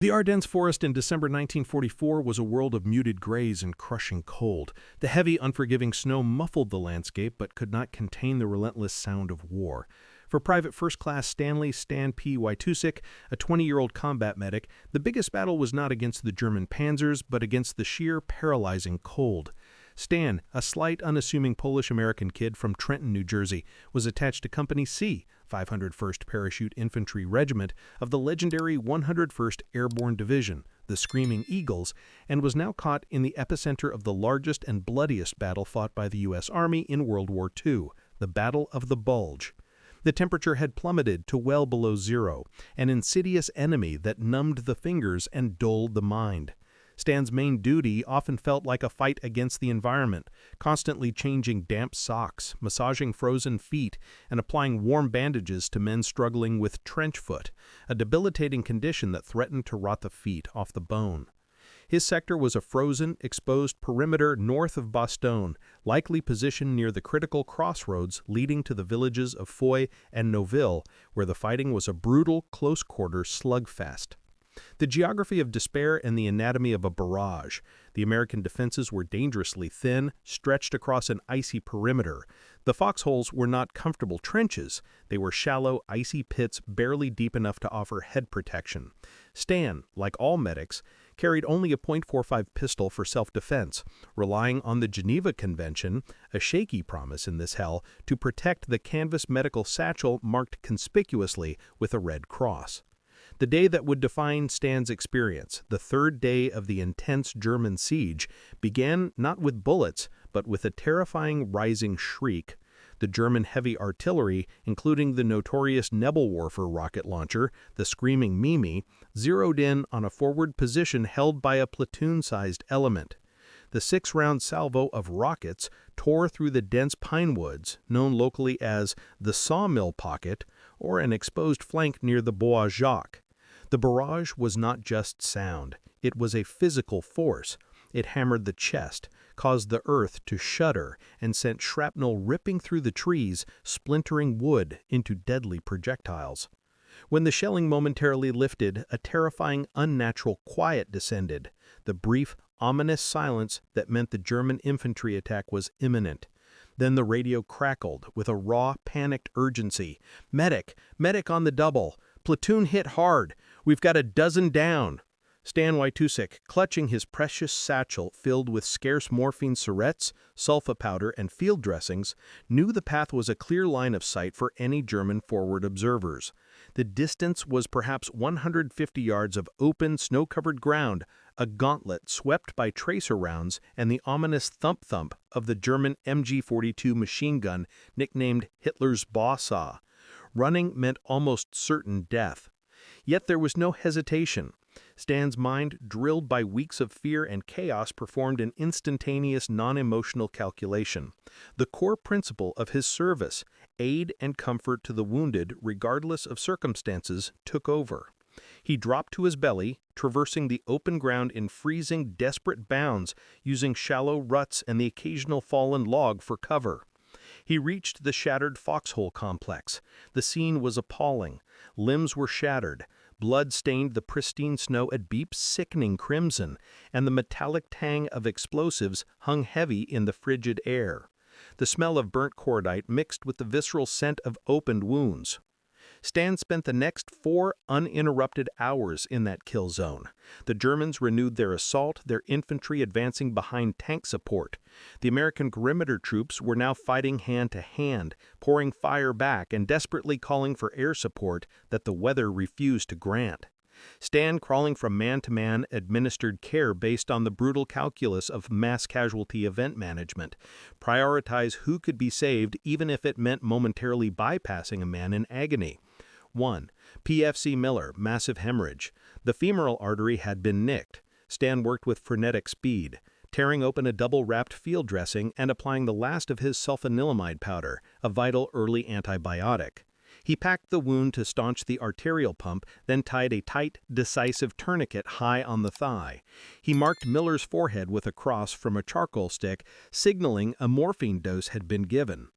The Ardennes forest in December 1944 was a world of muted grays and crushing cold. The heavy, unforgiving snow muffled the landscape but could not contain the relentless sound of war. For Private First Class Stanley Stan P. Wojtusik, a 20-year-old combat medic, the biggest battle was not against the German panzers but against the sheer, paralyzing cold. Stan, a slight, unassuming Polish-American kid from Trenton, New Jersey, was attached to Company C, 501st Parachute Infantry Regiment of the legendary 101st Airborne Division, the Screaming Eagles, and was now caught in the epicenter of the largest and bloodiest battle fought by the U.S. Army in World War II, the Battle of the Bulge. The temperature had plummeted to well below zero, an insidious enemy that numbed the fingers and dulled the mind. Stan's main duty often felt like a fight against the environment, constantly changing damp socks, massaging frozen feet, and applying warm bandages to men struggling with trench foot, a debilitating condition that threatened to rot the feet off the bone. His sector was a frozen, exposed perimeter north of Bastogne, likely positioned near the critical crossroads leading to the villages of Foy and Neuville, where the fighting was a brutal, close-quarter slugfest. The geography of despair and the anatomy of a barrage. The American defenses were dangerously thin, stretched across an icy perimeter. The foxholes were not comfortable trenches. They were shallow, icy pits barely deep enough to offer head protection. Stan, like all medics, carried only a .45 pistol for self-defense, relying on the Geneva Convention, a shaky promise in this hell, to protect the canvas medical satchel marked conspicuously with a red cross. The day that would define Stan's experience, the third day of the intense German siege, began not with bullets, but with a terrifying rising shriek. The German heavy artillery, including the notorious Nebelwerfer rocket launcher, the Screaming Mimi, zeroed in on a forward position held by a platoon-sized element. The 6-round salvo of rockets tore through the dense pine woods, known locally as the Sawmill Pocket, or an exposed flank near the Bois Jacques. The barrage was not just sound. It was a physical force. It hammered the chest, caused the earth to shudder, and sent shrapnel ripping through the trees, splintering wood into deadly projectiles. When the shelling momentarily lifted, a terrifying, unnatural quiet descended, the brief, ominous silence that meant the German infantry attack was imminent. Then the radio crackled with a raw, panicked urgency. "Medic! Medic on the double! Platoon hit hard! We've got a dozen down!" Stan Wojtusik, clutching his precious satchel filled with scarce morphine syrettes, sulfa powder, and field dressings, knew the path was a clear line of sight for any German forward observers. The distance was perhaps 150 yards of open, snow-covered ground, a gauntlet swept by tracer rounds and the ominous thump-thump of the German MG-42 machine gun nicknamed Hitler's Bawsaw. Running meant almost certain death. Yet there was no hesitation. Stan's mind, drilled by weeks of fear and chaos, performed an instantaneous, non-emotional calculation. The core principle of his service, aid and comfort to the wounded regardless of circumstances, took over. He dropped to his belly, traversing the open ground in freezing, desperate bounds, using shallow ruts and the occasional fallen log for cover. He reached the shattered foxhole complex. The scene was appalling. Limbs were shattered. Blood stained the pristine snow a deep, sickening crimson, and the metallic tang of explosives hung heavy in the frigid air. The smell of burnt cordite mixed with the visceral scent of opened wounds. Stan spent the next 4 uninterrupted hours in that kill zone. The Germans renewed their assault, their infantry advancing behind tank support. The American perimeter troops were now fighting hand to hand, pouring fire back and desperately calling for air support that the weather refused to grant. Stan, crawling from man to man, administered care based on the brutal calculus of mass casualty event management. Prioritize who could be saved even if it meant momentarily bypassing a man in agony. 1. PFC Miller, massive hemorrhage. The femoral artery had been nicked. Stan worked with frenetic speed, tearing open a double-wrapped field dressing and applying the last of his sulfanilamide powder, a vital early antibiotic. He packed the wound to staunch the arterial pump, then tied a tight, decisive tourniquet high on the thigh. He marked Miller's forehead with a cross from a charcoal stick, signaling a morphine dose had been given.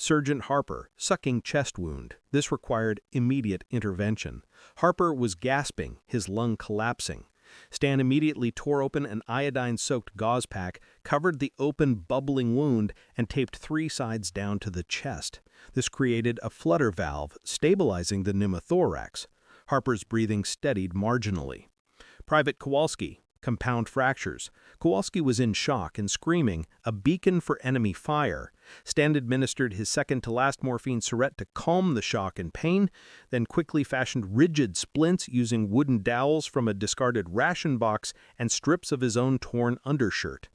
Sergeant Harper, sucking chest wound. This required immediate intervention. Harper was gasping, his lung collapsing. Stan immediately tore open an iodine-soaked gauze pack, covered the open, bubbling wound, and taped 3 sides down to the chest. This created a flutter valve, stabilizing the pneumothorax. Harper's breathing steadied marginally. Private Kowalski, compound fractures. Kowalski was in shock and screaming, a beacon for enemy fire. Stan administered his second-to-last morphine syringe to calm the shock and pain, then quickly fashioned rigid splints using wooden dowels from a discarded ration box and strips of his own torn undershirt.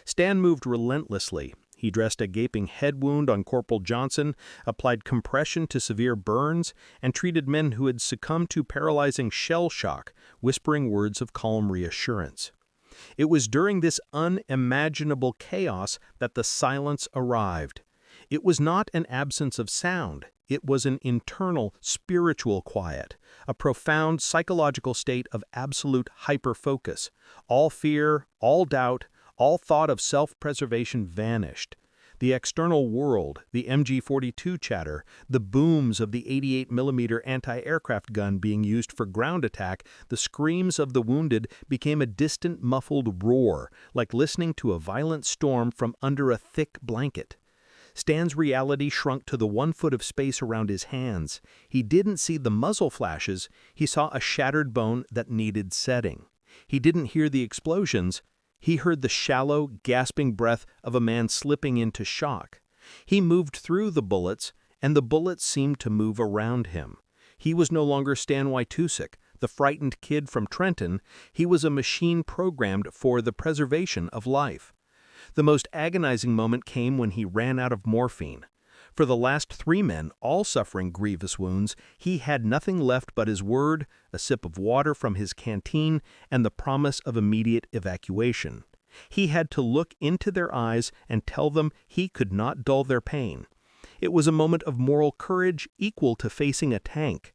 Stan moved relentlessly. He dressed a gaping head wound on Corporal Johnson, applied compression to severe burns, and treated men who had succumbed to paralyzing shell shock, whispering words of calm reassurance. It was during this unimaginable chaos that the silence arrived. It was not an absence of sound. It was an internal, spiritual quiet, a profound psychological state of absolute hyperfocus. All fear, all doubt, all thought of self-preservation vanished. The external world, the MG-42 chatter, the booms of the 88mm anti-aircraft gun being used for ground attack, the screams of the wounded became a distant muffled roar, like listening to a violent storm from under a thick blanket. Stan's reality shrunk to the 1 foot of space around his hands. He didn't see the muzzle flashes, he saw a shattered bone that needed setting. He didn't hear the explosions. He heard the shallow, gasping breath of a man slipping into shock. He moved through the bullets, and the bullets seemed to move around him. He was no longer Stan Wojtusik, the frightened kid from Trenton. He was a machine programmed for the preservation of life. The most agonizing moment came when he ran out of morphine. For the last 3 men, all suffering grievous wounds, he had nothing left but his word, a sip of water from his canteen, and the promise of immediate evacuation. He had to look into their eyes and tell them he could not dull their pain. It was a moment of moral courage equal to facing a tank.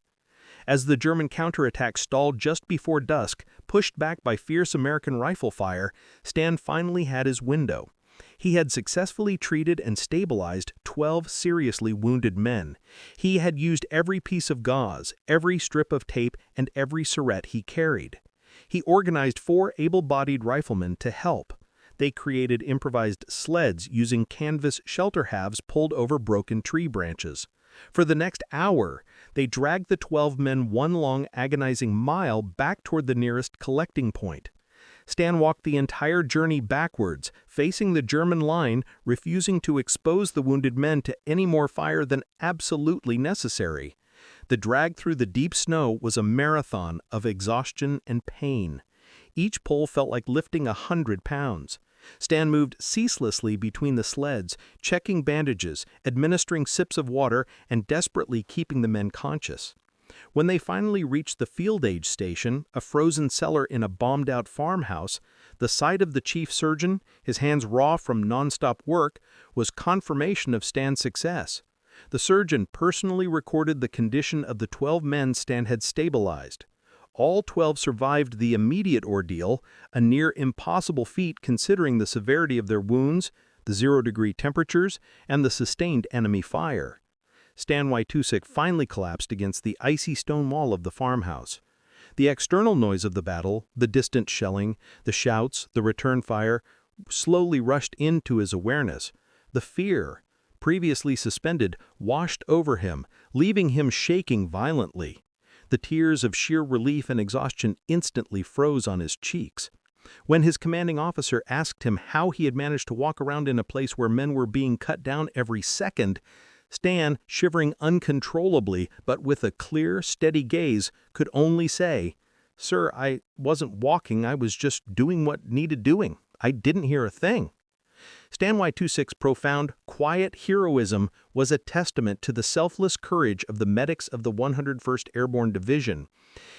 As the German counterattack stalled just before dusk, pushed back by fierce American rifle fire, Stan finally had his window. He had successfully treated and stabilized 12 seriously wounded men. He had used every piece of gauze, every strip of tape, and every syringe he carried. He organized 4 able-bodied riflemen to help. They created improvised sleds using canvas shelter halves pulled over broken tree branches. For the next hour, they dragged the 12 men 1 long agonizing mile back toward the nearest collecting point. Stan walked the entire journey backwards, facing the German line, refusing to expose the wounded men to any more fire than absolutely necessary. The drag through the deep snow was a marathon of exhaustion and pain. Each pull felt like lifting 100 pounds. Stan moved ceaselessly between the sleds, checking bandages, administering sips of water, and desperately keeping the men conscious. When they finally reached the field aid station, a frozen cellar in a bombed-out farmhouse, the sight of the chief surgeon, his hands raw from nonstop work, was confirmation of Stan's success. The surgeon personally recorded the condition of the 12 men Stan had stabilized. All 12 survived the immediate ordeal, a near impossible feat considering the severity of their wounds, the 0-degree temperatures, and the sustained enemy fire. Stan Wojtusik finally collapsed against the icy stone wall of the farmhouse. The external noise of the battle, the distant shelling, the shouts, the return fire, slowly rushed into his awareness. The fear, previously suspended, washed over him, leaving him shaking violently. The tears of sheer relief and exhaustion instantly froze on his cheeks. When his commanding officer asked him how he had managed to walk around in a place where men were being cut down every second, Stan, shivering uncontrollably but with a clear, steady gaze, could only say, "Sir, I wasn't walking, I was just doing what needed doing. I didn't hear a thing." Stan Wojtusik's profound, quiet heroism was a testament to the selfless courage of the medics of the 101st Airborne Division.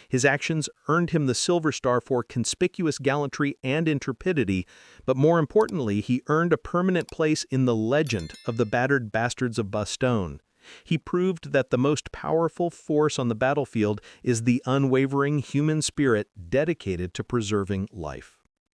His actions earned him the Silver Star for conspicuous gallantry and intrepidity, but more importantly, he earned a permanent place in the legend of the battered bastards of Bastogne. He proved that the most powerful force on the battlefield is the unwavering human spirit dedicated to preserving life.